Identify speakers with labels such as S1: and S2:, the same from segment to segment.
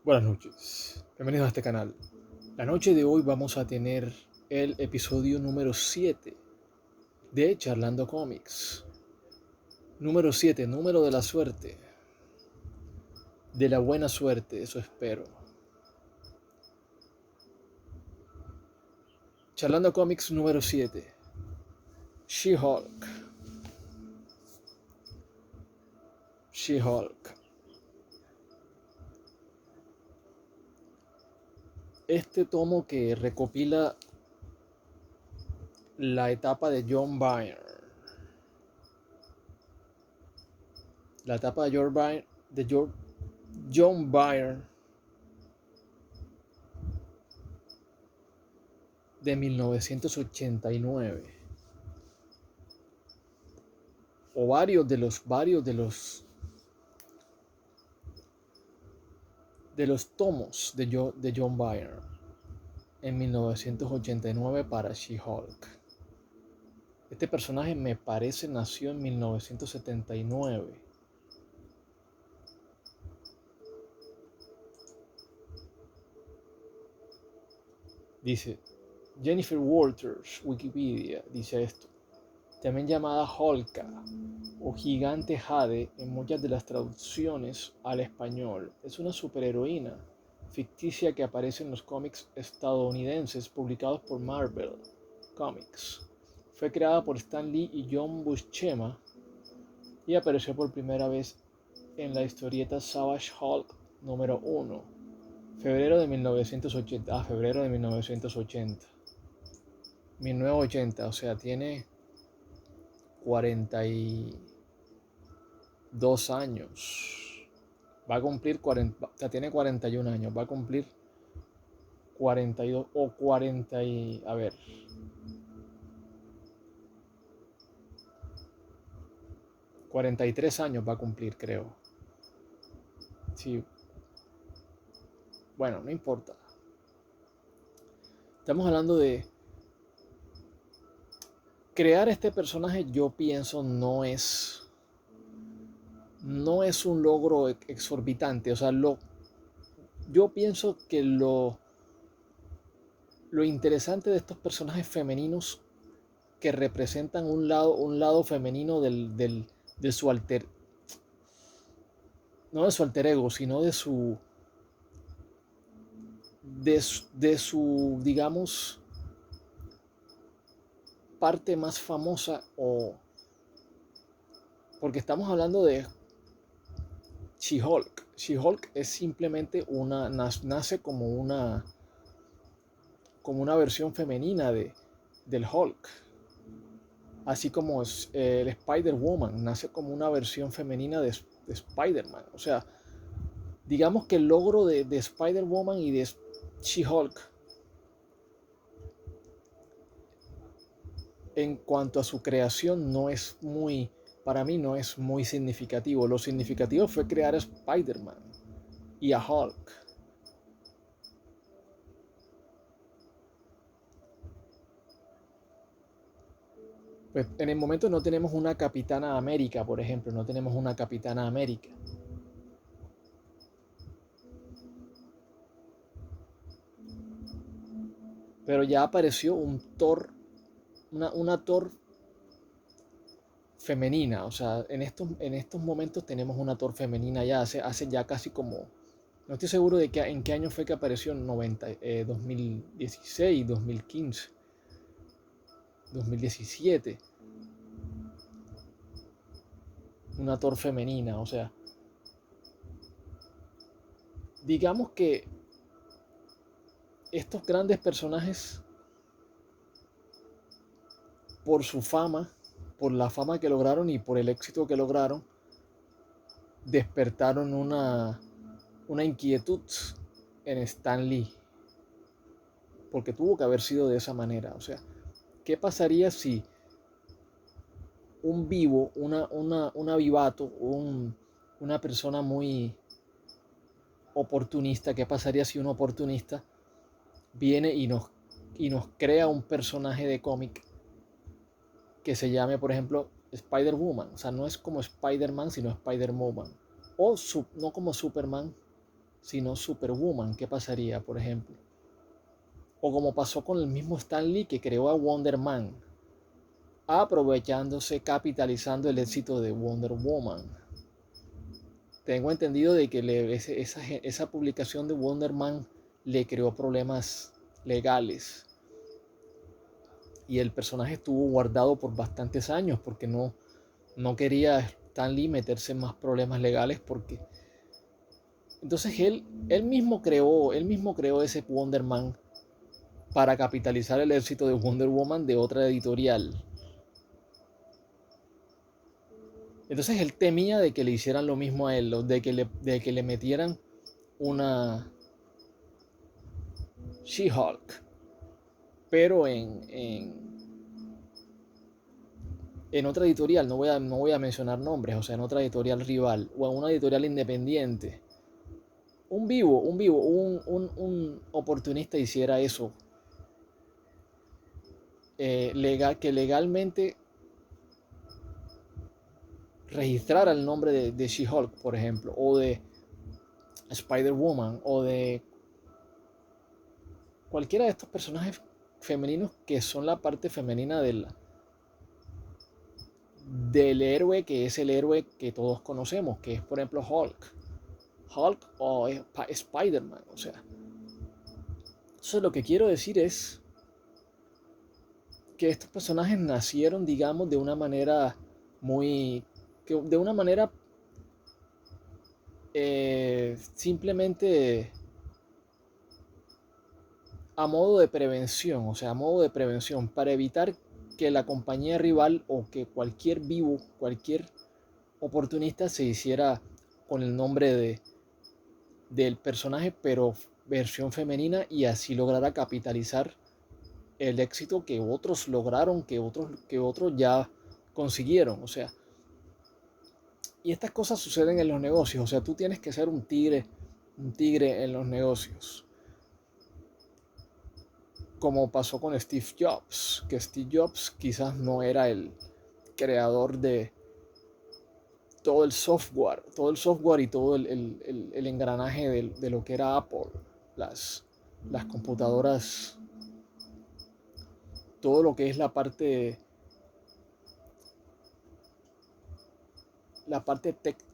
S1: Buenas noches, bienvenidos a este canal. La noche de hoy vamos a tener el episodio número 7 de Charlando Comics. Número 7, número de la suerte. De la buena suerte, eso espero. Charlando Comics número 7. She-Hulk. She-Hulk. Este tomo que recopila la etapa de John Byrne. La etapa de John Byrne de 1989. O varios de los tomos de John Byrne en 1989 para She-Hulk. Este personaje me parece nació en 1979. Dice Jennifer Walters, Wikipedia, dice esto. También llamada Hulka o Gigante Jade en muchas de las traducciones al español. Es una superheroína ficticia que aparece en los cómics estadounidenses publicados por Marvel Comics. Fue creada por Stan Lee y John Buscema y apareció por primera vez en la historieta Savage Hulk número 1, febrero de 1980. Febrero de 1980. 1980, o sea, tiene 42 años. Va a cumplir 40, o sea, tiene 41 años, va a cumplir 42 o 40 y, a ver, 43 años va a cumplir, creo. Sí. Bueno, no importa. Estamos hablando de crear este personaje. Yo pienso no es un logro exorbitante. O sea, yo pienso que lo interesante de estos personajes femeninos que representan un lado femenino de su no de su alter ego, sino de su, digamos, parte más famosa, o porque estamos hablando de She-Hulk. She-Hulk es simplemente nace como una versión femenina del Hulk. Así como el Spider-Woman nace como una versión femenina de Spider-Man. O sea, digamos que el logro de Spider-Woman y de She-Hulk en cuanto a su creación para mí no es muy significativo. Lo significativo fue crear a Spider-Man y a Hulk. Pues en el momento no tenemos una Capitana América, por ejemplo, no tenemos una Capitana América. Pero ya apareció un Thor, una Thor femenina. O sea, en estos momentos tenemos una Thor femenina ya, hace ya casi como, no estoy seguro de en qué año fue que apareció, 2016, 2015, 2017. Una Thor femenina, o sea, digamos que estos grandes personajes, por su fama, por la fama que lograron y por el éxito que lograron, despertaron una inquietud en Stan Lee, porque tuvo que haber sido de esa manera. O sea, ¿qué pasaría si un vivo, un avivato, una persona muy oportunista, qué pasaría si un oportunista viene y nos crea un personaje de cómic que se llame, por ejemplo, Spider-Woman? O sea, no es como Spider-Man, sino Spider-Woman. O no como Superman, sino Superwoman. ¿Qué pasaría, por ejemplo? O como pasó con el mismo Stan Lee que creó a Wonder Man, aprovechándose, capitalizando el éxito de Wonder Woman. Tengo entendido de que esa publicación de Wonder Man le creó problemas legales y el personaje estuvo guardado por bastantes años porque no quería Stan Lee meterse en más problemas legales porque entonces él mismo creó ese Wonder Man para capitalizar el éxito de Wonder Woman de otra editorial. Entonces él temía de que le hicieran lo mismo a él, de que le metieran una She-Hulk, pero en otra editorial, no voy a mencionar nombres, o sea, en otra editorial rival o en una editorial independiente. Un oportunista hiciera eso, que legalmente registrara el nombre de She-Hulk, por ejemplo, o de Spider-Woman, o de cualquiera de estos personajes femeninos que son la parte femenina del héroe, que es el héroe que todos conocemos, que es, por ejemplo, Hulk o Spider-Man. O sea, entonces lo que quiero decir es que estos personajes nacieron, digamos, de una manera muy, de una manera simplemente a modo de prevención, o sea, a modo de prevención, para evitar que la compañía rival o que cualquier vivo, cualquier oportunista se hiciera con el nombre del personaje, pero versión femenina, y así lograra capitalizar el éxito que otros lograron, que otros ya consiguieron. O sea, y estas cosas suceden en los negocios. O sea, tú tienes que ser un tigre en los negocios. Como pasó con Steve Jobs, que Steve Jobs quizás no era el creador de todo el software y todo el engranaje de lo que era Apple, las computadoras, todo lo que es la parte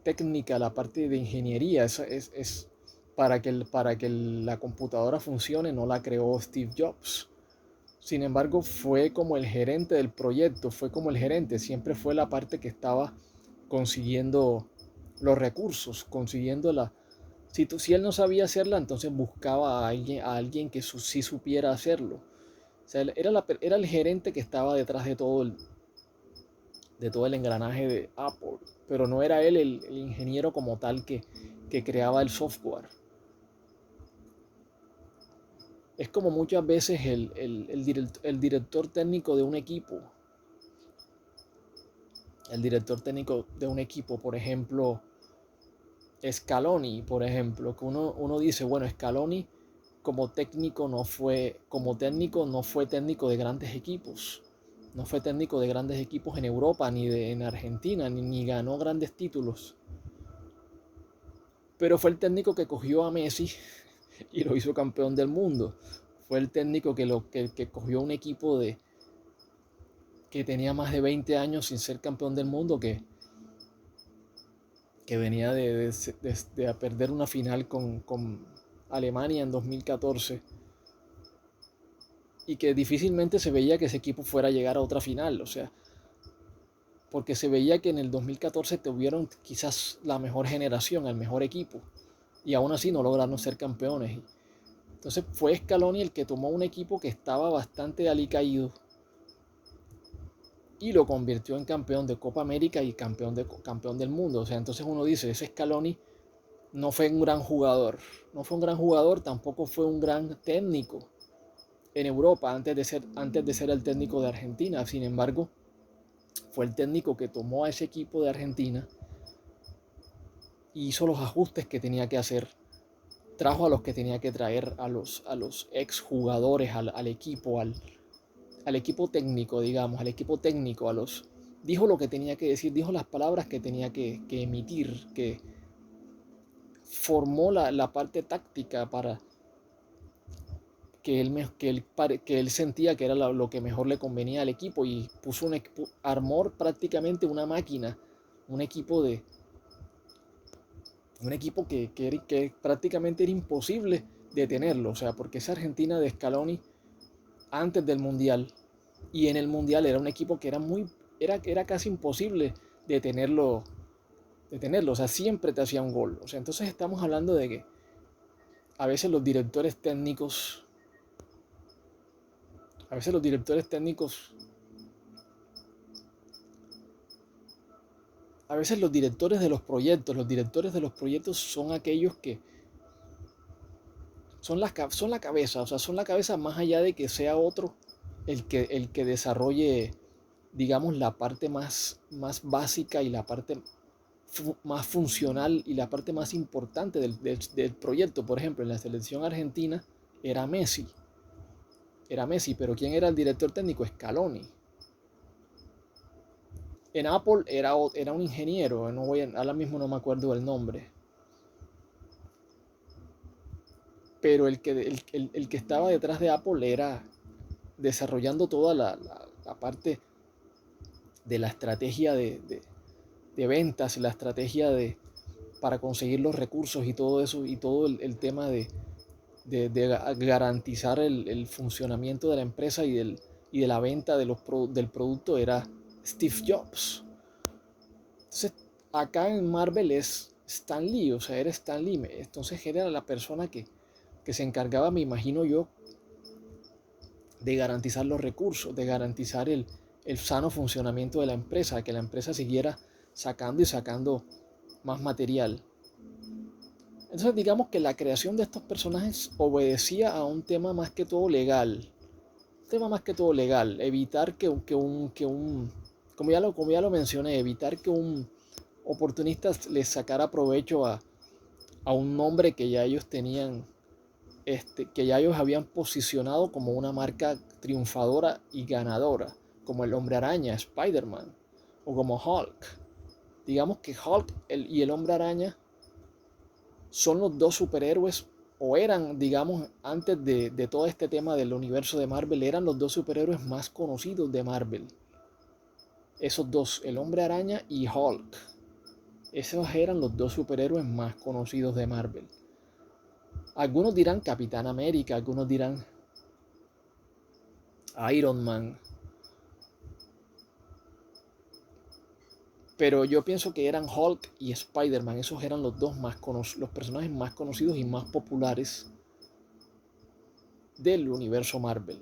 S1: técnica, la parte de ingeniería, es para que la computadora funcione, no la creó Steve Jobs. Sin embargo, fue como el gerente del proyecto, fue como el gerente, siempre fue la parte que estaba consiguiendo los recursos, consiguiendo si él no sabía hacerla, entonces buscaba a alguien que sí supiera hacerlo. O sea, era el gerente que estaba detrás de todo el engranaje de Apple, pero no era él el ingeniero como tal que creaba el software. Es como muchas veces el director técnico de un equipo. El director técnico de un equipo, por ejemplo, Scaloni, por ejemplo, que uno dice, bueno, Scaloni como técnico no fue técnico de grandes equipos. No fue técnico de grandes equipos en Europa, en Argentina, ni ganó grandes títulos. Pero fue el técnico que cogió a Messi y lo hizo campeón del mundo. Fue el técnico que cogió un equipo que tenía más de 20 años sin ser campeón del mundo, que venía de perder una final con Alemania en 2014 y que difícilmente se veía que ese equipo fuera a llegar a otra final. O sea, porque se veía que en el 2014 tuvieron quizás la mejor generación, el mejor equipo, y aún así no lograron ser campeones. Entonces fue Scaloni el que tomó un equipo que estaba bastante alicaído y lo convirtió en campeón de Copa América y campeón del mundo. O sea, entonces uno dice, ese Scaloni no fue un gran jugador, tampoco fue un gran técnico en Europa antes de ser el técnico de Argentina. Sin embargo, fue el técnico que tomó a ese equipo de Argentina y hizo los ajustes que tenía que hacer, trajo a los que tenía que traer, a los ex jugadores, al equipo técnico, digamos, al equipo técnico, dijo lo que tenía que decir, dijo las palabras que tenía que emitir, que formó la parte táctica para que él sentía que era lo que mejor le convenía al equipo, y armó prácticamente una máquina, un equipo de un equipo que prácticamente era imposible detenerlo, o sea, porque esa Argentina de Scaloni antes del Mundial y en el Mundial era un equipo que era casi imposible detenerlo, o sea, siempre te hacía un gol. O sea, entonces estamos hablando de que a veces los directores técnicos, a veces los directores técnicos, a veces los directores de los proyectos son aquellos que son la cabeza, o sea, son la cabeza más allá de que sea otro el que desarrolle, digamos, la parte más básica y la parte más funcional y la parte más importante del proyecto. Por ejemplo, en la selección argentina era Messi, pero ¿quién era el director técnico? Scaloni. En Apple era un ingeniero, ahora mismo no me acuerdo del nombre, pero el que estaba detrás de Apple era desarrollando toda la parte de la estrategia de ventas, la estrategia para conseguir los recursos y todo eso, y todo el tema de garantizar el funcionamiento de la empresa y de la venta del producto era Steve Jobs. Entonces, acá en Marvel es Stan Lee, o sea, era Stan Lee. Entonces era la persona que se encargaba, me imagino yo, de garantizar los recursos, de garantizar el sano funcionamiento de la empresa, que la empresa siguiera sacando y sacando más material. Entonces digamos que la creación de estos personajes obedecía a un tema más que todo legal. Un tema más que todo legal. Evitar como ya lo mencioné, evitar que un oportunista les sacara provecho a un nombre que ya ellos tenían, que ya ellos habían posicionado como una marca triunfadora y ganadora, como el Hombre Araña, Spider-Man, o como Hulk. Digamos que Hulk y el Hombre Araña son los dos superhéroes, o eran, digamos, antes de todo este tema del universo de Marvel, eran los dos superhéroes más conocidos de Marvel. Esos dos, el Hombre Araña y Hulk. Esos eran los dos superhéroes más conocidos de Marvel. Algunos dirán Capitán América, algunos dirán Iron Man. Pero yo pienso que eran Hulk y Spider-Man. Esos eran los personajes más conocidos y más populares del universo Marvel.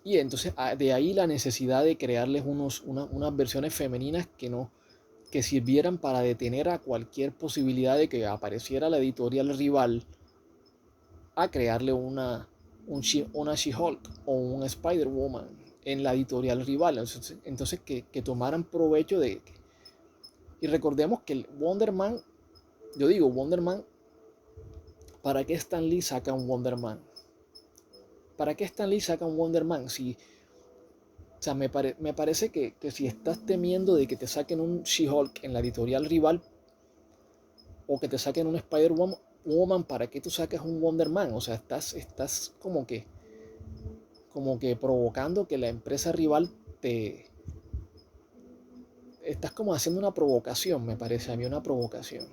S1: Y entonces de ahí la necesidad de crearles unas versiones femeninas que sirvieran para detener a cualquier posibilidad de que apareciera la editorial rival a crearle una She-Hulk o un Spider-Woman en la editorial rival. Entonces que tomaran provecho de... Y recordemos que el Wonder Man, yo digo Wonder Man, ¿para qué Stan Lee saca un Wonder Man? ¿Para qué Stan Lee saca un Wonder Man? O sea, me parece que si estás temiendo de que te saquen un She-Hulk en la editorial rival, o que te saquen un Spider-Woman, ¿para qué tú sacas un Wonder Man? O sea, estás como que provocando que la empresa rival te... Estás como haciendo una provocación, me parece a mí una provocación.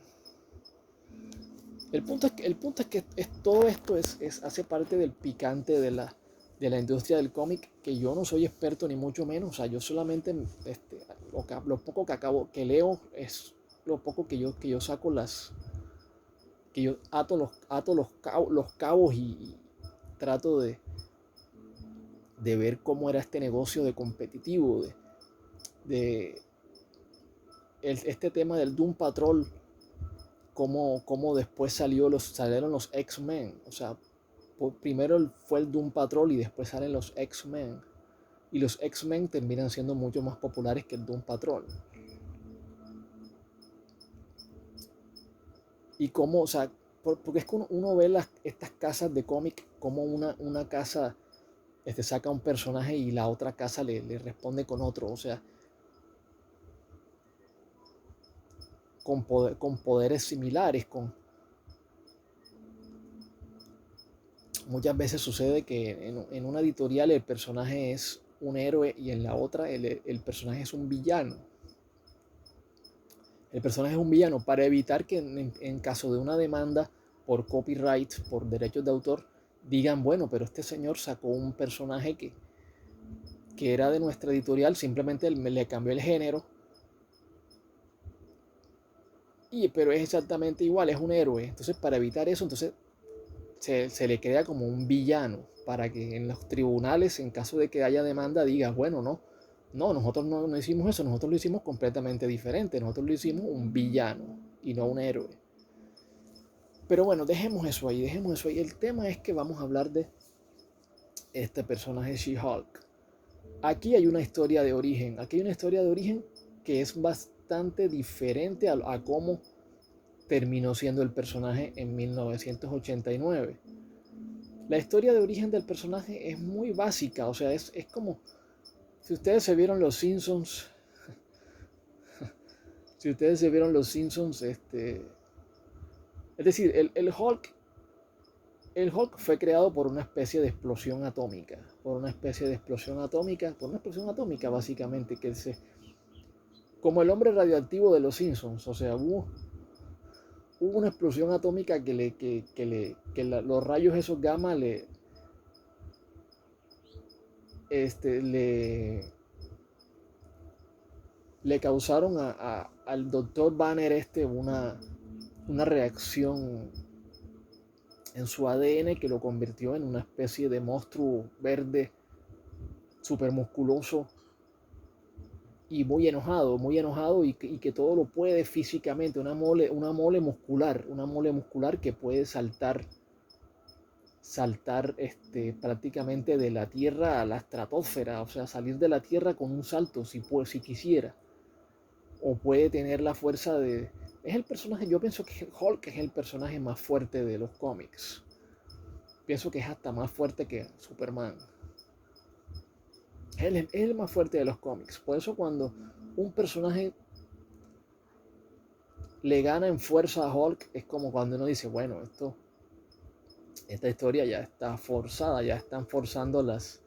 S1: El punto es que todo esto hace parte del picante de la industria del cómic, que yo no soy experto ni mucho menos. O sea, yo solamente lo poco que leo es lo poco que yo saco que yo ato los cabos y trato de ver cómo era este negocio de competitivo, de este tema del Doom Patrol, cómo después salieron los X-Men. O sea, primero fue el Doom Patrol y después salen los X-Men. Y los X-Men terminan siendo mucho más populares que el Doom Patrol. Y cómo, o sea, porque es que uno ve estas casas de cómic, como una casa saca un personaje y la otra casa le responde con otro. O sea, con poderes similares. Muchas veces sucede que en una editorial el personaje es un héroe y en la otra el personaje es un villano. El personaje es un villano para evitar que en caso de una demanda por copyright, por derechos de autor, digan, bueno, pero este señor sacó un personaje que era de nuestra editorial, simplemente le cambió el género, pero es exactamente igual, es un héroe. Entonces, para evitar eso, entonces se le crea como un villano, para que en los tribunales, en caso de que haya demanda, diga, bueno, no, nosotros no hicimos eso, nosotros lo hicimos completamente diferente, nosotros lo hicimos un villano y no un héroe. Pero bueno, dejemos eso ahí. El tema es que vamos a hablar de este personaje She-Hulk. Aquí hay una historia de origen, que es bastante diferente a cómo terminó siendo el personaje en 1989. La historia de origen del personaje es muy básica, o sea, es como si ustedes se vieron Los Simpsons, es decir, el Hulk fue creado por una especie de explosión atómica, básicamente, como el hombre radioactivo de Los Simpsons, o sea, hubo una explosión atómica los rayos esos gamma este, le, le causaron al doctor Banner una reacción en su ADN que lo convirtió en una especie de monstruo verde supermusculoso y muy enojado y que todo lo puede físicamente, una mole muscular que puede saltar prácticamente de la Tierra a la estratosfera, o sea, salir de la Tierra con un salto si quisiera, o puede tener la fuerza de... Es el personaje, yo pienso que Hulk es el personaje más fuerte de los cómics. Pienso que es hasta más fuerte que Superman. Él es el más fuerte de los cómics. Por eso cuando un personaje le gana en fuerza a Hulk, es como cuando uno dice, bueno, esta historia ya está forzada, ya están forzando las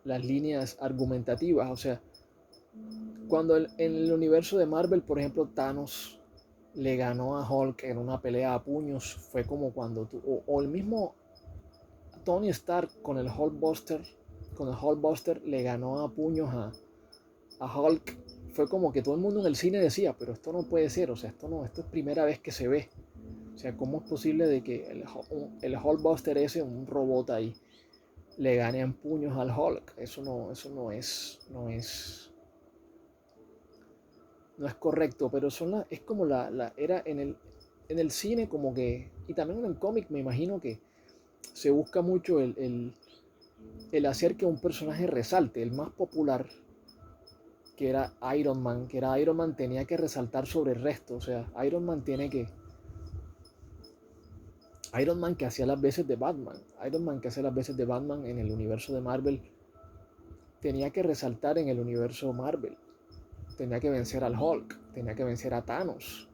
S1: líneas argumentativas. O sea, cuando en el universo de Marvel, por ejemplo, Thanos le ganó a Hulk en una pelea a puños, fue como cuando o el mismo Tony Stark con el Hulkbuster le ganó a puños a Hulk. Fue como que todo el mundo en el cine decía, pero esto no puede ser, o sea, esto es primera vez que se ve. O sea, ¿cómo es posible de que el Hulkbuster ese, un robot ahí, le gane en puños al Hulk? Eso no es correcto, pero es como era en el cine como que, y también en el cómic me imagino que se busca mucho el hacer que un personaje resalte. El más popular, que era Iron Man, tenía que resaltar sobre el resto. O sea, Iron Man que hacía las veces de Batman en el universo de Marvel, tenía que resaltar en el universo Marvel. Tenía que vencer al Hulk, tenía que vencer a Thanos.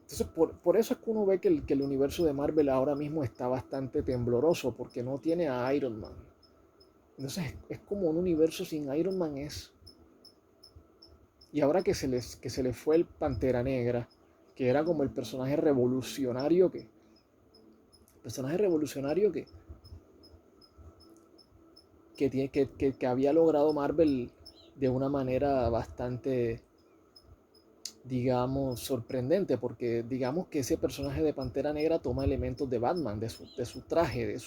S1: Entonces, por eso es que uno ve que el universo de Marvel ahora mismo está bastante tembloroso, porque no tiene a Iron Man. Entonces, es como un universo sin Iron Man es. Y ahora que se le fue el Pantera Negra, que era como el personaje revolucionario que había logrado Marvel de una manera bastante, digamos, sorprendente, porque digamos que ese personaje de Pantera Negra toma elementos de Batman, de su traje,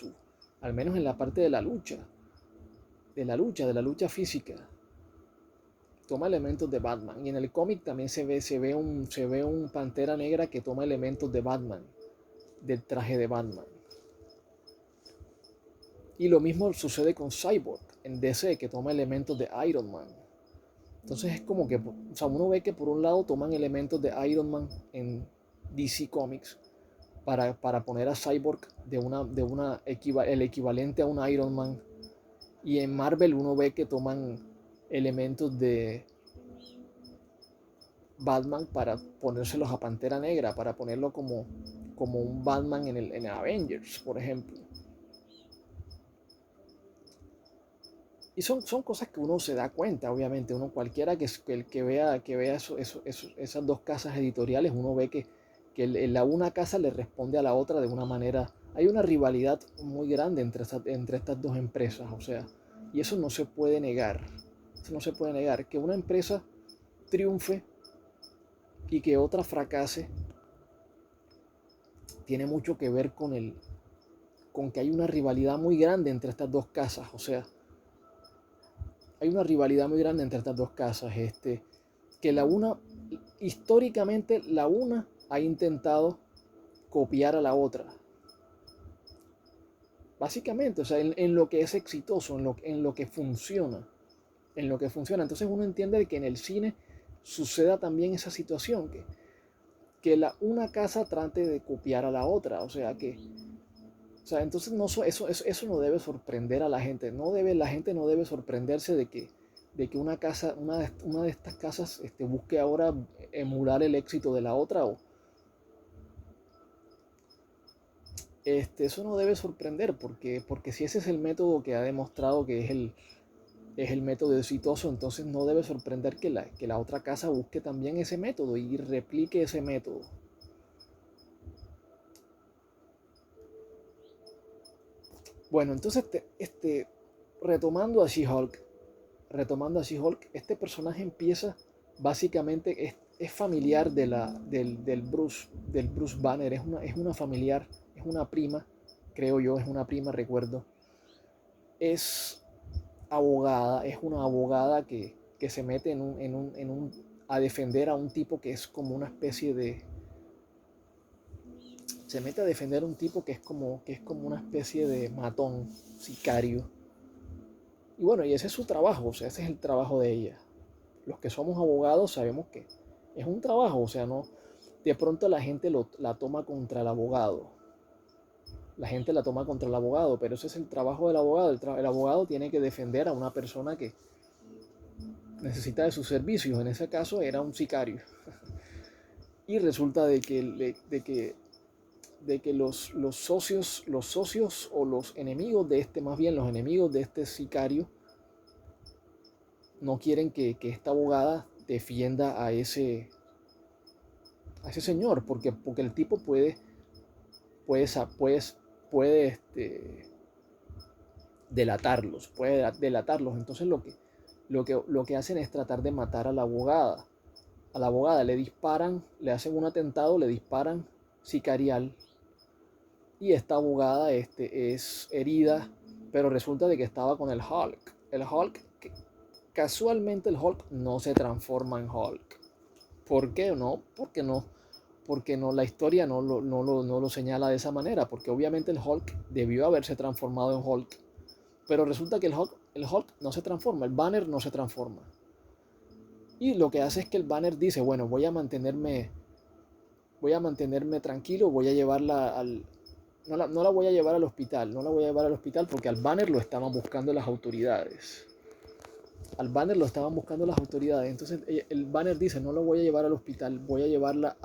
S1: al menos en la parte de la lucha física, toma elementos de Batman. Y en el cómic también se ve un Pantera Negra que toma elementos de Batman, del traje de Batman. Y lo mismo sucede con Cyborg en DC, que toma elementos de Iron Man. Entonces es como que, o sea, uno ve que por un lado toman elementos de Iron Man en DC Comics, para poner a Cyborg el equivalente a un Iron Man. Y en Marvel uno ve que toman elementos de Batman para ponérselos a Pantera Negra, para ponerlo como un Batman en Avengers, por ejemplo. Y son cosas que uno se da cuenta, obviamente. Uno cualquiera que vea esas dos casas editoriales, uno ve que la una casa le responde a la otra de una manera. Hay una rivalidad muy grande entre estas dos empresas, o sea, y eso no se puede negar. Eso no se puede negar. Que una empresa triunfe y que otra fracase tiene mucho que ver con que hay una rivalidad muy grande entre estas dos casas, o sea, hay una rivalidad muy grande entre estas dos casas, que la una, históricamente la una ha intentado copiar a la otra, básicamente, o sea, en lo que es exitoso, en lo que funciona, entonces uno entiende que en el cine suceda también esa situación, que una casa trate de copiar a la otra, entonces eso no debe sorprender a la gente. La gente no debe sorprenderse de que una de estas casas busque ahora emular el éxito de la otra. Eso no debe sorprender porque si ese es el método que ha demostrado que es el método exitoso, entonces no debe sorprender que la otra casa busque también ese método y replique ese método. Bueno, entonces retomando a She-Hulk, este personaje empieza básicamente, es familiar del Bruce Banner, es una familiar, es una prima, creo yo, es una prima, recuerdo. Es abogada, es una abogada que se mete a defender a un tipo que es como una especie de... Se mete a defender a un tipo que es como una especie de matón, sicario. Y bueno, y ese es su trabajo, o sea, ese es el trabajo de ella. Los que somos abogados sabemos que es un trabajo, o sea, no, de pronto la gente la toma contra el abogado. La gente la toma contra el abogado, pero ese es el trabajo del abogado. El abogado tiene que defender a una persona que necesita de sus servicios. En ese caso era un sicario. Y resulta de que los socios o los enemigos más bien los enemigos de este sicario, no quieren que esta abogada defienda a ese señor, porque el tipo puede, puede delatarlos. Entonces lo que hacen es tratar de matar a la abogada. A la abogada le disparan, le hacen un atentado, le disparan sicarial, y esta abogada es herida, pero resulta de que estaba con el Hulk. Casualmente el Hulk no se transforma en Hulk. ¿Por qué no? Porque no, la historia no lo señala de esa manera, porque obviamente el Hulk debió haberse transformado en Hulk, pero resulta que el Hulk no se transforma, el Banner no se transforma. Y lo que hace es que el Banner dice, bueno, voy a mantenerme tranquilo, voy a llevarla no la voy a llevar al hospital, porque al Banner lo estaban buscando las autoridades. Entonces el Banner dice, no lo voy a llevar al hospital, voy a llevarla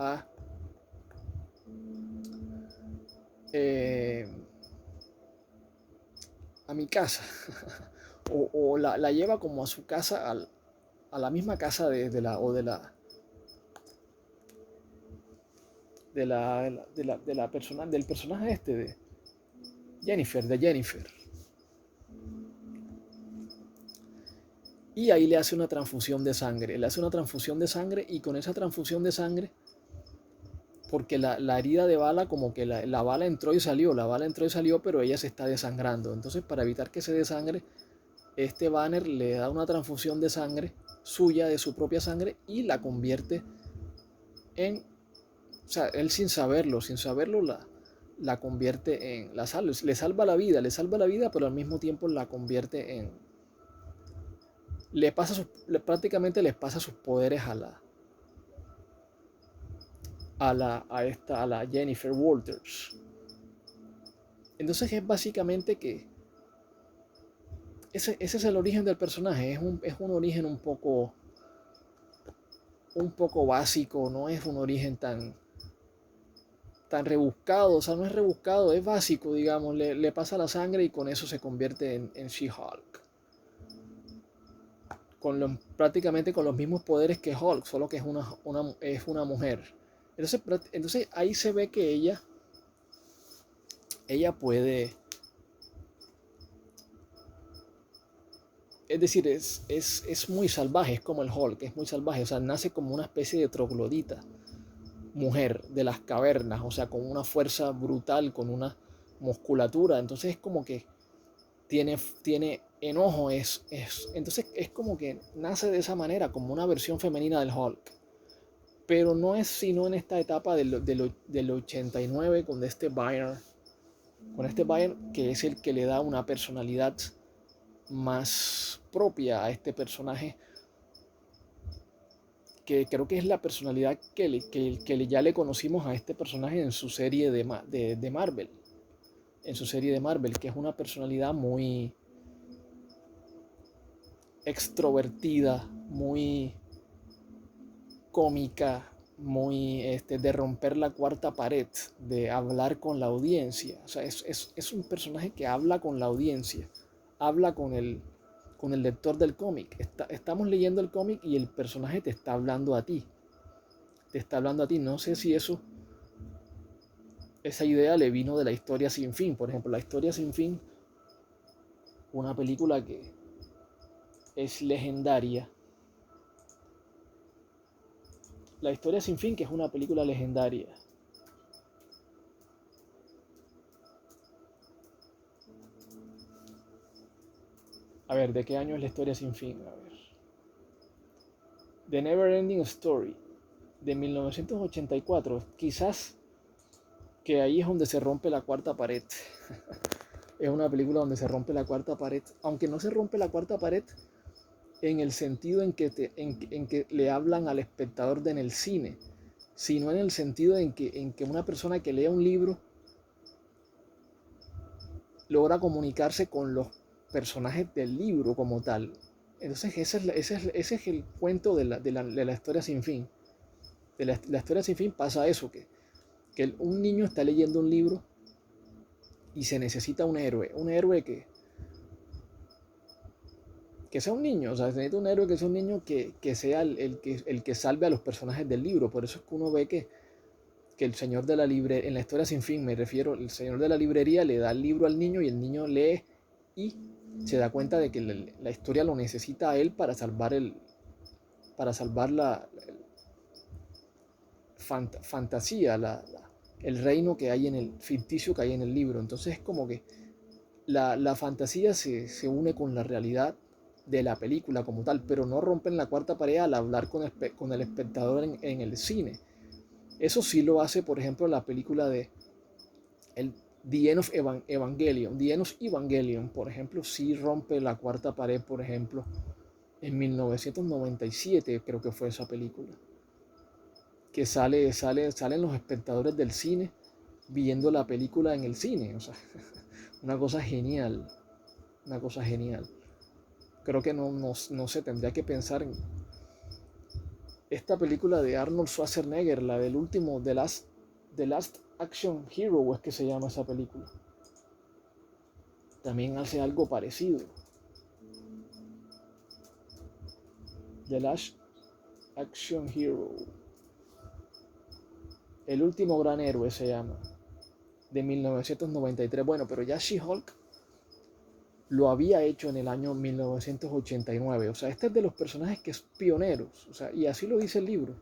S1: eh, a mi casa. o la lleva como a su casa, a la misma casa del personaje de Jennifer. Y ahí le hace una transfusión de sangre. Y con esa transfusión de sangre, porque la herida de bala, como que la bala entró y salió, pero ella se está desangrando. Entonces, para evitar que se desangre, este Banner le da una transfusión de sangre suya, de su propia sangre, y la convierte en... O sea, él sin saberlo la convierte en... le salva la vida, pero al mismo tiempo la convierte en... prácticamente les pasa sus poderes a la Jennifer Walters. Entonces es básicamente que ese es el origen del personaje. Es un origen un poco básico, no es un origen tan rebuscado, o sea, no es rebuscado, es básico, digamos, le pasa la sangre y con eso se convierte en She-Hulk. Prácticamente con los mismos poderes que Hulk, solo que es una mujer. Entonces ahí se ve que ella puede, es decir, es muy salvaje, es como el Hulk, es muy salvaje, o sea, nace como una especie de troglodita, mujer de las cavernas, o sea, con una fuerza brutal, con una musculatura, entonces es como que tiene enojo, entonces es como que nace de esa manera, como una versión femenina del Hulk, pero no es sino en esta etapa del 89 con este Byrne, que es el que le da una personalidad más propia a este personaje, que creo que es la personalidad que ya le conocimos a este personaje en su serie de Marvel, que es una personalidad muy extrovertida, muy cómica, muy de romper la cuarta pared, de hablar con la audiencia. O sea, es un personaje que habla con la audiencia, habla con el lector del cómic. Estamos leyendo el cómic y el personaje te está hablando a ti. Te está hablando a ti. No sé si esa idea le vino de La Historia Sin Fin. Por ejemplo, La Historia Sin Fin, una película que es legendaria. La Historia Sin Fin, que es una película legendaria. A ver, ¿de qué año es La Historia Sin Fin? A ver. The Never Ending Story, de 1984. Quizás que ahí es donde se rompe la cuarta pared. Es una película donde se rompe la cuarta pared. Aunque no se rompe la cuarta pared en el sentido en que le hablan al espectador en el cine, sino en el sentido en que una persona que lea un libro logra comunicarse con los personajes del libro como tal. Entonces ese es el cuento de la historia sin fin. De la historia sin fin pasa eso, que un niño está leyendo un libro y se necesita un héroe que sea un niño, o sea, se necesita un héroe que sea un niño que sea el que salve a los personajes del libro. Por eso es que uno ve que el señor de la librería, en la historia sin fin me refiero, el señor de la librería le da el libro al niño y el niño lee y se da cuenta de que la historia lo necesita a él para salvar la fantasía, el reino que hay en el ficticio que hay en el libro. Entonces es como que la fantasía se une con la realidad de la película como tal, pero no rompen la cuarta pared al hablar con el espectador en el cine. Eso sí lo hace, por ejemplo, la película de The End of Evangelion. The End of Evangelion, por ejemplo, sí rompe la cuarta pared, por ejemplo, en 1997 creo que fue esa película. Que salen los espectadores del cine viendo la película en el cine. O sea, una cosa genial. Una cosa genial. Creo que no se tendría que pensar en esta película de Arnold Schwarzenegger, la del último, The Last Action Hero, o es que se llama esa película. También hace algo parecido. The Last Action Hero. El último gran héroe se llama. De 1993. Bueno, pero ya She-Hulk lo había hecho en el año 1989. O sea, este es de los personajes que es pioneros. O sea, y así lo dice el libro.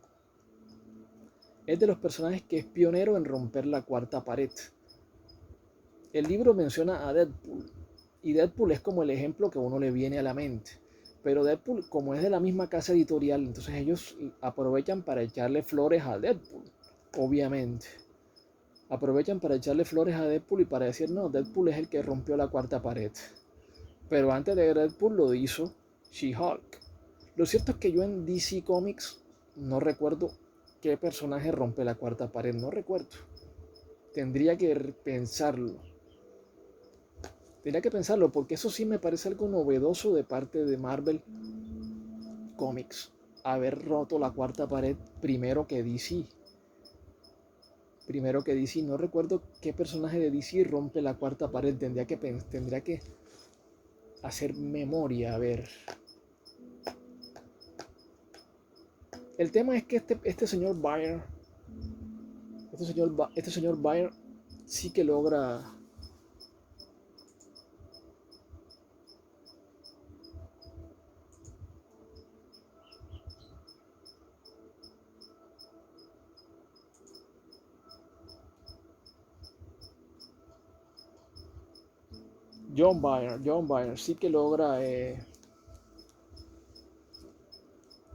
S1: Es de los personajes que es pionero en romper la cuarta pared. El libro menciona a Deadpool. Y Deadpool es como el ejemplo que a uno le viene a la mente. Pero Deadpool, como es de la misma casa editorial, entonces ellos aprovechan para echarle flores a Deadpool. Obviamente. Aprovechan para echarle flores a Deadpool y para decir, no, Deadpool es el que rompió la cuarta pared. Pero antes de Deadpool lo hizo She-Hulk. Lo cierto es que yo en DC Comics no recuerdo ¿Qué personaje rompe la cuarta pared? No recuerdo. Tendría que pensarlo. Tendría que pensarlo porque eso sí me parece algo novedoso de parte de Marvel Comics. Haber roto la cuarta pared primero que DC. Primero que DC. No recuerdo qué personaje de DC rompe la cuarta pared. Tendría que hacer memoria. A ver. El tema es que este señor Byrne. Este señor Byrne sí que logra. John Byrne sí que logra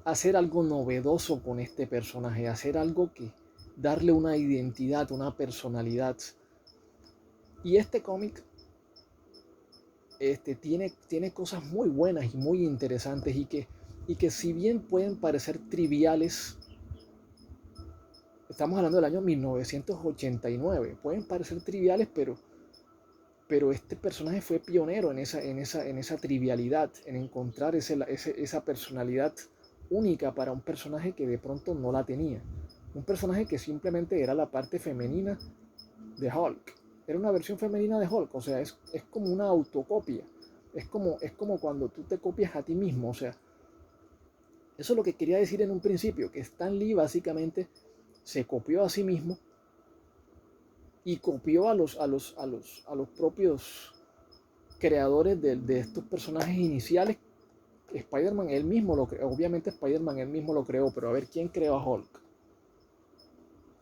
S1: hacer algo novedoso con este personaje, hacer algo que darle una identidad, una personalidad. Y este cómic tiene cosas muy buenas y muy interesantes y que si bien pueden parecer triviales, estamos hablando del año 1989, pueden parecer triviales, pero este personaje fue pionero en esa trivialidad, en encontrar esa personalidad única para un personaje que de pronto no la tenía. Un personaje que simplemente era la parte femenina de Hulk. Era una versión femenina de Hulk, o sea, es como una autocopia. Es como cuando tú te copias a ti mismo, o sea, eso es lo que quería decir en un principio, que Stan Lee básicamente se copió a sí mismo y copió a los propios creadores de estos personajes iniciales. Spider-Man él mismo lo creó, obviamente Spider-Man él mismo lo creó, pero a ver quién creó a Hulk.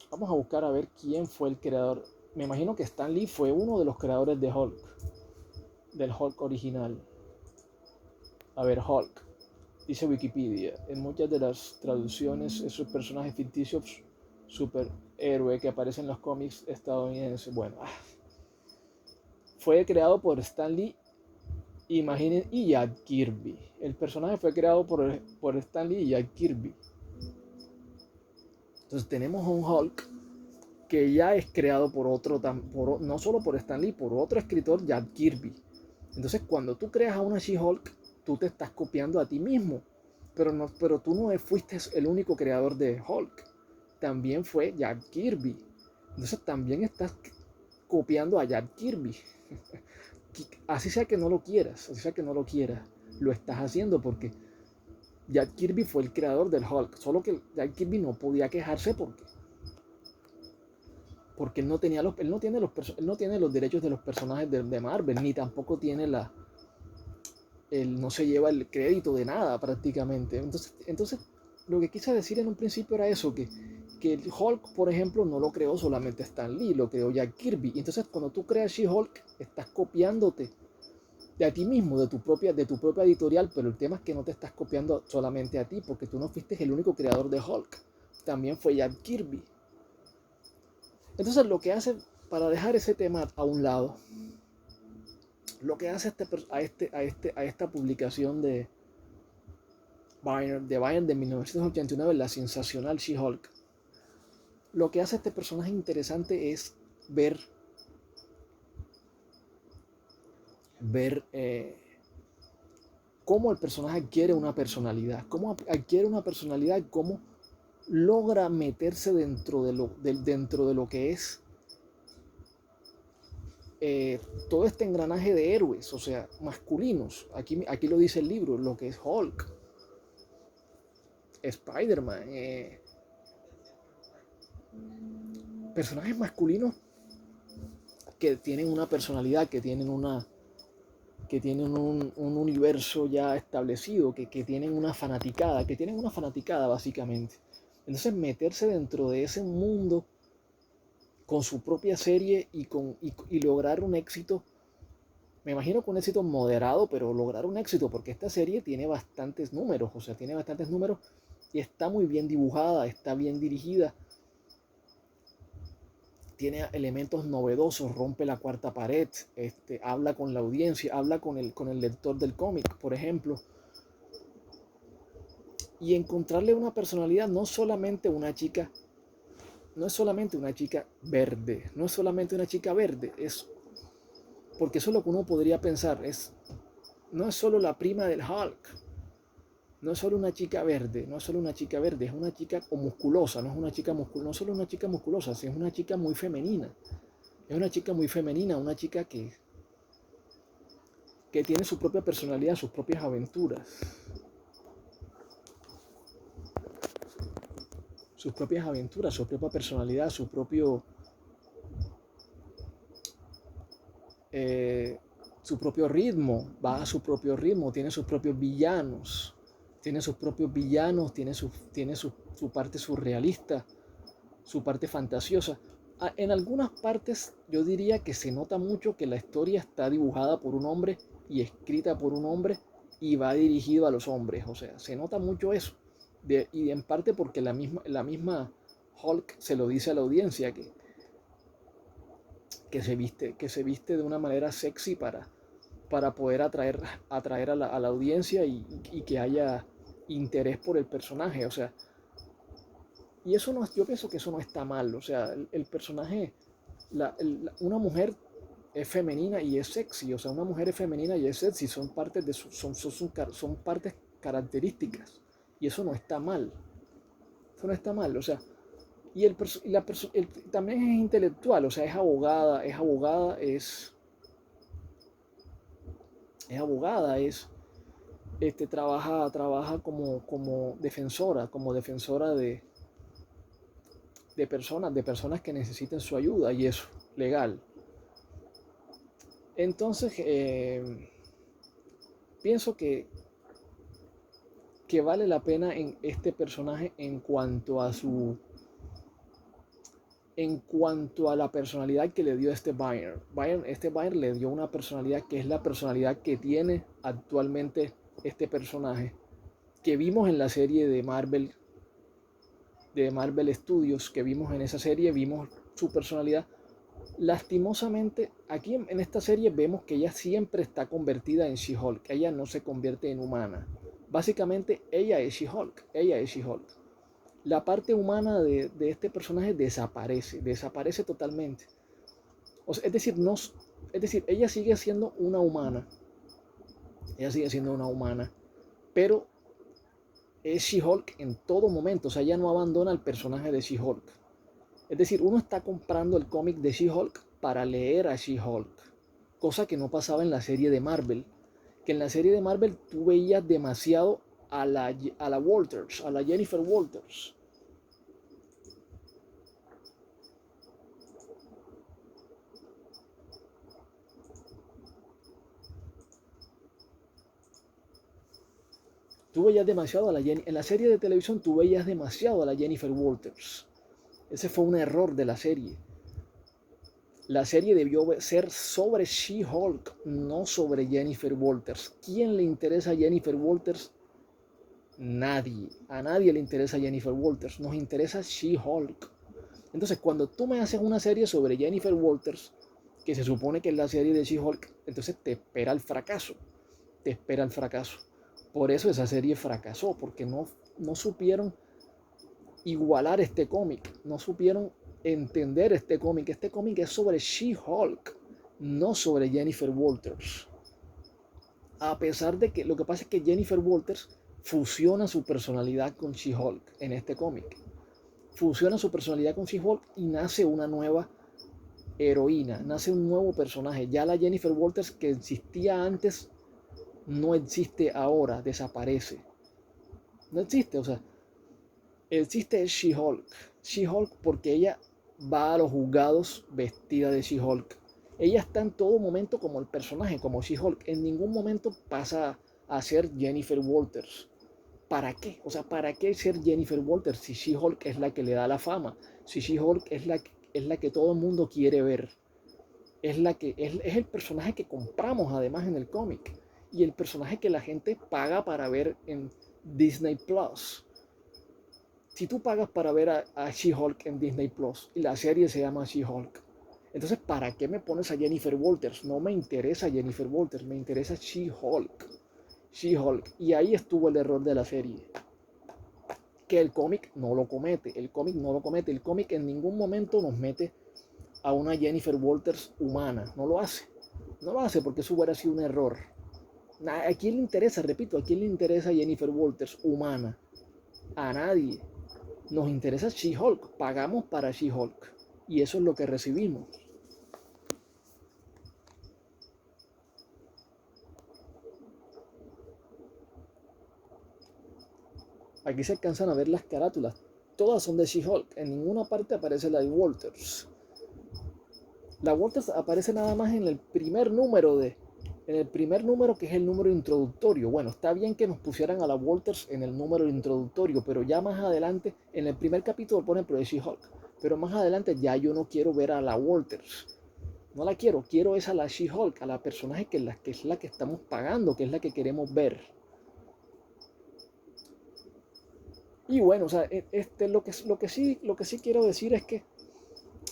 S1: Vamos a buscar a ver quién fue el creador. Me imagino que Stan Lee fue uno de los creadores de Hulk, del Hulk original. A ver, Hulk, dice Wikipedia, en muchas de las traducciones es un personaje ficticio superhéroe que aparece en los cómics estadounidenses. Bueno, fue creado por Stan Lee, imaginen, y Jack Kirby. El personaje fue creado por Stan Lee y Jack Kirby. Entonces tenemos un Hulk que ya es creado por otro, no solo por Stan Lee, por otro escritor, Jack Kirby. Entonces cuando tú creas a una She-Hulk, tú te estás copiando a ti mismo, pero tú no fuiste el único creador de Hulk, también fue Jack Kirby. Entonces también estás copiando a Jack Kirby. Así sea que no lo quieras, así sea que no lo quieras, lo estás haciendo porque Jack Kirby fue el creador del Hulk, solo que Jack Kirby no podía quejarse porque él no tenía él no tiene los derechos de los personajes de Marvel, ni tampoco tiene él no se lleva el crédito de nada prácticamente. Entonces lo que quise decir en un principio era eso, que el Hulk, por ejemplo, no lo creó solamente Stan Lee, lo creó Jack Kirby. Entonces cuando tú creas She-Hulk, estás copiándote de a ti mismo, de tu propia editorial, pero el tema es que no te estás copiando solamente a ti, porque tú no fuiste el único creador de Hulk, también fue Jack Kirby. Entonces lo que hace, para dejar ese tema a un lado, lo que hace a esta publicación de Byrne de 1989, la sensacional She-Hulk, lo que hace este personaje interesante es ver cómo el personaje adquiere una personalidad, cómo logra meterse dentro de lo que es todo este engranaje de héroes, o sea, masculinos. Aquí lo dice el libro, lo que es Hulk, Spider-Man, personajes masculinos que tienen una personalidad, que tienen un universo ya establecido, que tienen una fanaticada, básicamente. Entonces meterse dentro de ese mundo con su propia serie y lograr un éxito, me imagino que un éxito moderado, pero lograr un éxito, porque esta serie tiene bastantes números, y está muy bien dibujada, está bien dirigida, tiene elementos novedosos, rompe la cuarta pared, habla con la audiencia, habla con el lector del cómic, por ejemplo. y encontrarle una personalidad, no solamente una chica, no es solamente una chica verde, no es solamente una chica verde, es porque eso es lo que uno podría pensar, no es solo la prima del Hulk, no es solo una chica verde, no es solo una chica verde, es una chica o musculosa, no es una chica musculosa, no es solo una chica musculosa, es una chica muy femenina, es una chica muy femenina, una chica que tiene su propia personalidad, sus propias aventuras, su propia personalidad, eh, su propio ritmo, va a su propio ritmo, tiene sus propios villanos, su parte surrealista, su parte fantasiosa. En algunas partes yo diría que se nota mucho que la historia está dibujada por un hombre y escrita por un hombre y va dirigido a los hombres, o sea, se nota mucho eso. Y en parte porque la misma Hulk se lo dice a la audiencia que se viste de una manera sexy para poder atraer a la audiencia y que haya interés por el personaje, o sea, y eso no, yo pienso que eso no está mal, o sea, el personaje, una mujer es femenina y es sexy, o sea, una mujer es femenina y es sexy, son partes son partes características, y eso no está mal, eso no está mal, o sea, y también es intelectual, o sea, trabaja como defensora de personas que necesiten su ayuda y eso, legal. Entonces, pienso que vale la pena en este personaje en cuanto a la personalidad que le dio este Byron le dio una personalidad que es la personalidad que tiene actualmente este personaje, que vimos en la serie de Marvel Studios, que vimos en esa serie, vimos su personalidad. Lastimosamente, aquí en esta serie vemos que ella siempre está convertida en She-Hulk, ella no se convierte en humana. Básicamente, ella es She-Hulk. La parte humana de este personaje desaparece totalmente. O sea, es decir, ella sigue siendo una humana, pero es She-Hulk en todo momento, o sea, ella no abandona el personaje de She-Hulk. Es decir, uno está comprando el cómic de She-Hulk para leer a She-Hulk, cosa que no pasaba en la serie de Marvel, que en la serie de Marvel tú veías demasiado a la Walters, a la Jennifer Walters. Tú veías demasiado en la serie de televisión tú veías demasiado a la Jennifer Walters. Ese fue un error de la serie. La serie debió ser sobre She-Hulk, no sobre Jennifer Walters. ¿Quién le interesa a Jennifer Walters? Nadie. A nadie le interesa Jennifer Walters. Nos interesa She-Hulk. Entonces, cuando tú me haces una serie sobre Jennifer Walters, que se supone que es la serie de She-Hulk, entonces te espera el fracaso. Te espera el fracaso. Por eso esa serie fracasó, porque no supieron igualar este cómic, no supieron entender este cómic. Este cómic es sobre She-Hulk, no sobre Jennifer Walters. A pesar de que lo que pasa es que Jennifer Walters fusiona su personalidad con She-Hulk en este cómic. Fusiona su personalidad con She-Hulk y nace una nueva heroína, nace un nuevo personaje. Ya la Jennifer Walters que existía antes no existe ahora, desaparece. No existe, o sea, existe She-Hulk. She-Hulk porque ella va a los juzgados vestida de She-Hulk. Ella está en todo momento como el personaje, como She-Hulk. En ningún momento pasa a ser Jennifer Walters. ¿Para qué? O sea, ¿para qué ser Jennifer Walters si She-Hulk es la que le da la fama? Si She-Hulk es la que todo el mundo quiere ver. Es el personaje que compramos además en el cómic. Y el personaje que la gente paga para ver en Disney Plus. Si tú pagas para ver a She-Hulk en Disney Plus y la serie se llama She-Hulk, entonces ¿para qué me pones a Jennifer Walters? No me interesa Jennifer Walters, me interesa She-Hulk. She-Hulk. Y ahí estuvo el error de la serie. que el cómic no lo comete. El cómic no lo comete. El cómic en ningún momento nos mete a una Jennifer Walters humana. No lo hace. No lo hace porque eso hubiera sido un error. ¿A quién le interesa? Repito, ¿a quién le interesa Jennifer Walters humana? A nadie. Nos interesa She-Hulk. Pagamos para She-Hulk. Y eso es lo que recibimos. Aquí se alcanzan a ver las carátulas. Todas son de She-Hulk. En ninguna parte aparece la de Walters. La Walters aparece nada más en el primer número que es el número introductorio. Bueno, está bien que nos pusieran a la Walters en el número introductorio, pero ya más adelante, en el primer capítulo ponen pro de She-Hulk, pero más adelante ya yo no quiero ver a la Walters. No la quiero es a la She-Hulk, a la personaje que es la que estamos pagando, que es la que queremos ver. Y bueno, o sea, lo que sí quiero decir es que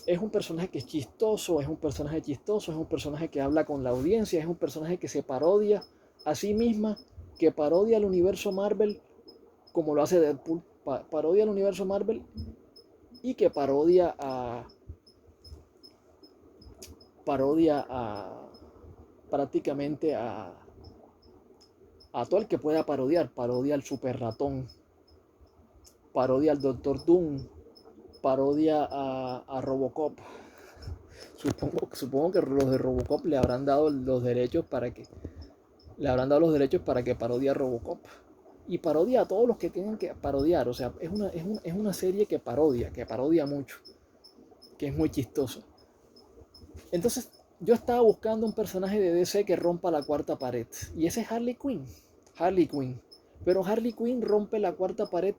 S1: es un personaje que es chistoso, es un personaje que habla con la audiencia, es un personaje que se parodia a sí misma, que parodia al universo Marvel como lo hace Deadpool, parodia al universo Marvel y que parodia a prácticamente a todo el que pueda parodiar, parodia al Super Ratón, parodia al Doctor Doom, parodia a Robocop. Supongo que los de Robocop le habrán dado los derechos para que parodie a Robocop. Y parodia a todos los que tengan que parodiar. O sea, es una serie que parodia mucho. Que es muy chistoso. Entonces, yo estaba buscando un personaje de DC que rompa la cuarta pared. Y ese es Harley Quinn. Harley Quinn. Pero Harley Quinn rompe la cuarta pared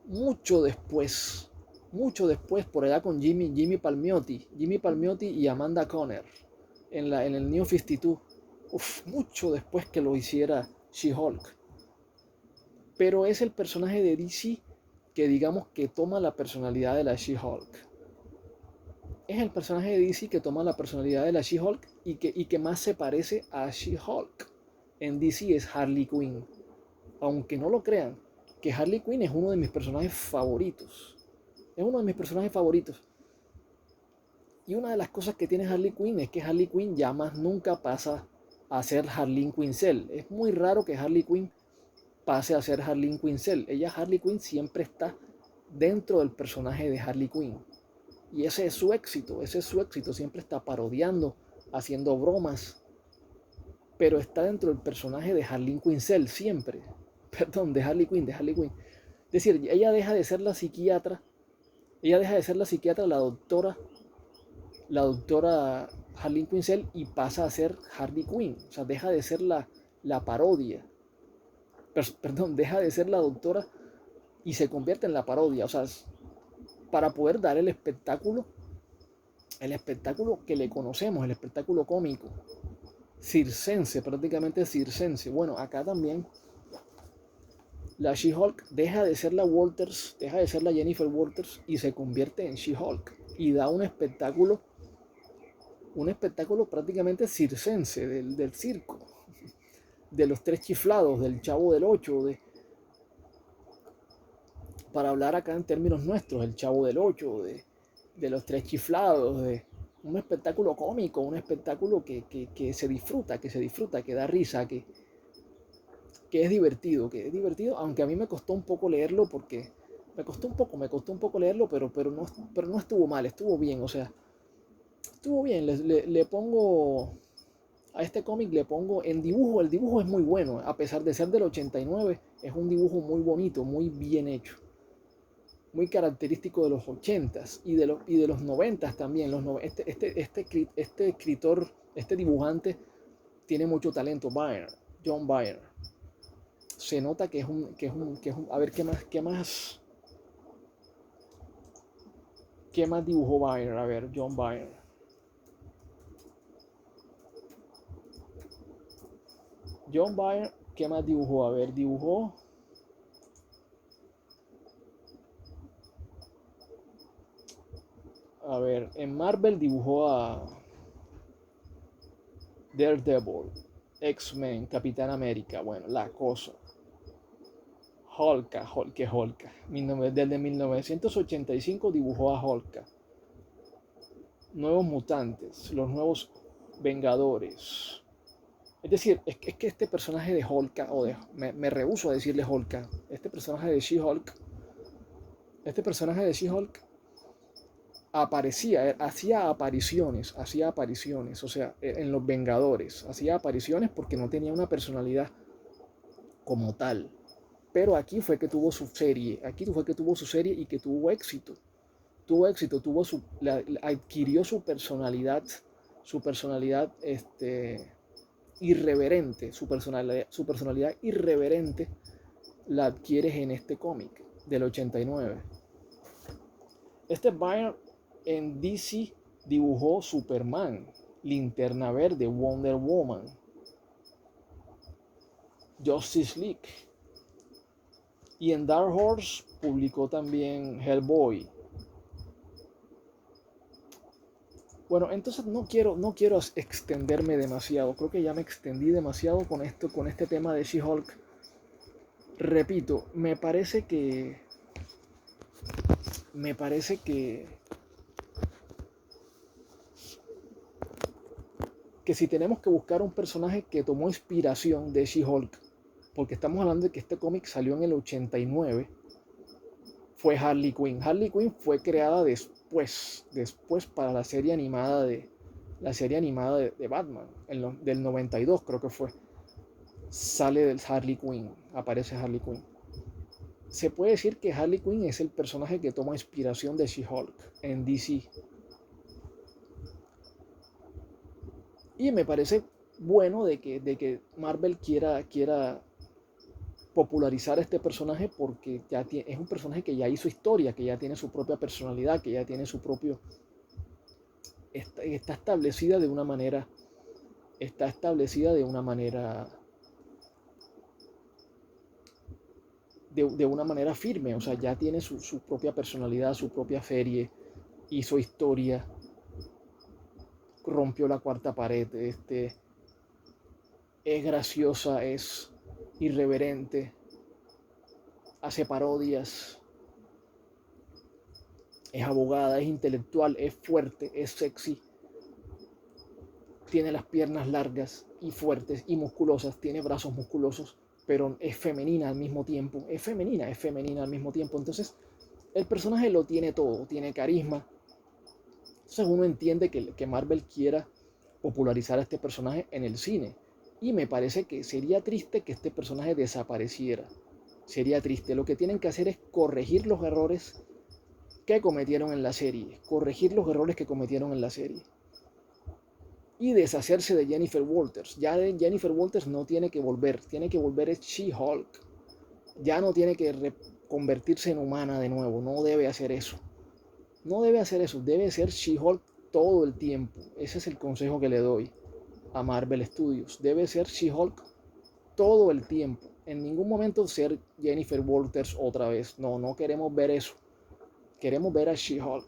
S1: mucho después. Mucho después, por allá con Jimmy Palmiotti y Amanda Conner en el New 52. Mucho después que lo hiciera She-Hulk. Pero es el personaje de DC que digamos que toma la personalidad de la She-Hulk. Es el personaje de DC que toma la personalidad de la She-Hulk y que más se parece a She-Hulk. En DC es Harley Quinn. Aunque no lo crean, que Harley Quinn es uno de mis personajes favoritos. Es uno de mis personajes favoritos. Y una de las cosas que tiene Harley Quinn es que Harley Quinn ya más nunca pasa a ser Harley Quinzel. Es muy raro que Harley Quinn pase a ser Harley Quinzel. Harley Quinn, siempre está dentro del personaje de Harley Quinn. Y ese es su éxito, siempre está parodiando, haciendo bromas, pero está dentro del personaje de Harley Quinzel, siempre. Perdón, de Harley Quinn. Es decir, ella deja de ser la psiquiatra, la doctora Harley Quinzel y pasa a ser Harley Quinn. O sea, deja de ser la parodia. Perdón, deja de ser la doctora y se convierte en la parodia. O sea, para poder dar el espectáculo que le conocemos, el espectáculo cómico, circense, prácticamente circense. Bueno, acá también la She-Hulk deja de ser la Walters, deja de ser la Jennifer Walters y se convierte en She-Hulk y da un espectáculo prácticamente circense del circo, de los tres chiflados, del Chavo del Ocho, para hablar acá en términos nuestros, el Chavo del Ocho, de los tres chiflados, de un espectáculo cómico, un espectáculo que se disfruta, que da risa, que es divertido, aunque a mí me costó un poco leerlo porque me costó un poco leerlo, pero no estuvo mal, estuvo bien, o sea, estuvo bien. Le pongo a este cómic, le pongo en dibujo, el dibujo es muy bueno, a pesar de ser del 89, es un dibujo muy bonito, muy bien hecho, muy característico de los 80s y de los 90s también. Este escritor, este dibujante tiene mucho talento, John Byrne. Se nota que es un, a ver qué más dibujó Byrne, a ver, John Byrne. John Byrne, ¿qué más dibujó? A ver, en Marvel dibujó a Daredevil, X-Men, Capitán América, bueno, la cosa. Holka. Desde 1985 dibujó a Holka. Nuevos mutantes, los nuevos Vengadores. Es decir, es que este personaje de Holka, me rehúso a decirle Holka, este personaje de She-Hulk aparecía, hacía apariciones, o sea, en los Vengadores, hacía apariciones porque no tenía una personalidad como tal. Pero aquí fue que tuvo su serie, y que tuvo éxito. Adquirió su personalidad irreverente, su personalidad irreverente la adquieres en este cómic del 89. Este Byrne en DC dibujó Superman, Linterna Verde, Wonder Woman, Justice League. Y en Dark Horse publicó también Hellboy. Bueno, entonces no quiero extenderme demasiado. Creo que ya me extendí demasiado con este tema de She-Hulk. Repito, me parece que si tenemos que buscar un personaje que tomó inspiración de She-Hulk, porque estamos hablando de que este cómic salió en el 89, fue Harley Quinn. Harley Quinn fue creada después para la serie animada de Batman, del 92 creo que fue. Sale del Harley Quinn, aparece Harley Quinn. Se puede decir que Harley Quinn es el personaje que toma inspiración de She-Hulk en DC. Y me parece bueno de que Marvel quiera popularizar este personaje, porque es un personaje que ya hizo historia, que ya tiene su propia personalidad, que ya tiene su propio... Está establecida de una manera de una manera firme, o sea, ya tiene su propia personalidad, su propia serie, hizo historia, rompió la cuarta pared, es graciosa, es irreverente, hace parodias, es abogada, es intelectual, es fuerte, es sexy, tiene las piernas largas y fuertes y musculosas, tiene brazos musculosos, pero es femenina al mismo tiempo, es femenina al mismo tiempo. Entonces el personaje lo tiene todo, tiene carisma. Entonces uno entiende que Marvel quiera popularizar a este personaje en el cine, y me parece que sería triste que este personaje desapareciera. Sería triste. Lo que tienen que hacer es corregir los errores que cometieron en la serie, y deshacerse de Jennifer Walters. Ya de Jennifer Walters no tiene que volver es She-Hulk. Ya no tiene que convertirse en humana de nuevo, no debe hacer eso. Debe ser She-Hulk todo el tiempo. Ese es el consejo que le doy a Marvel Studios. Debe ser She-Hulk todo el tiempo. En ningún momento ser Jennifer Walters otra vez. No queremos ver eso. Queremos ver a She-Hulk.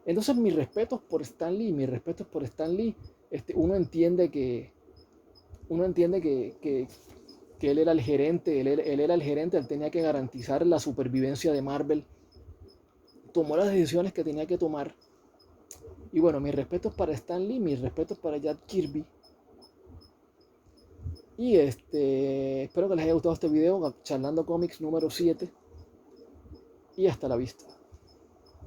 S1: Entonces mis respetos por Stan Lee. Uno entiende que él era el gerente, él tenía que garantizar la supervivencia de Marvel. Tomó las decisiones que tenía que tomar. Y bueno, mis respetos para Stan Lee, mis respetos para Jack Kirby. Y espero que les haya gustado este video, Charlando Comics número 7. Y hasta la vista.